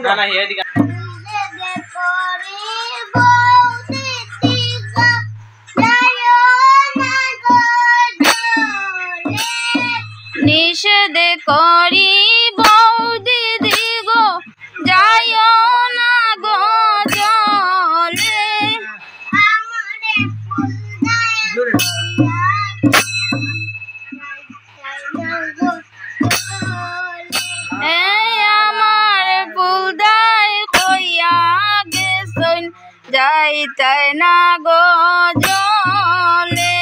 না না হে দিকে নিষেধ করি বৌদি দিগো যাইও না গো জলে আমার ফুলদাই কইয়া গেছন যাইতে না গো জলে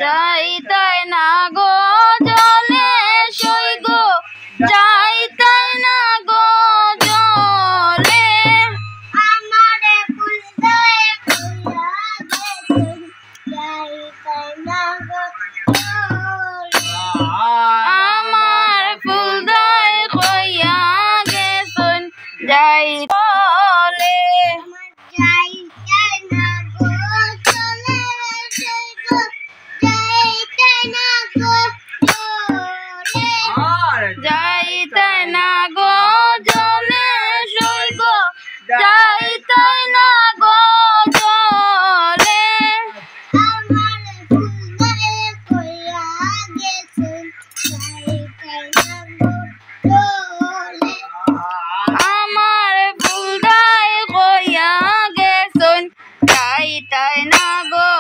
যাইতে না গো জলে সই গো যাইতে না গো জলে আমারে ফুলদাই কইয়া গেছন যাইতে না গো আমার ফুলদাই কইয়া গেছন যাই বলে যাইতে না গো চলে যাইতে না গো চলে যাইতে না গো জলে সই গো যাইতে না গো জলে আমার ফুলদাই কইয়া গেছন যাইতে না গো জলে আমার ফুলদাই কইয়া গেছন যাইতে না গো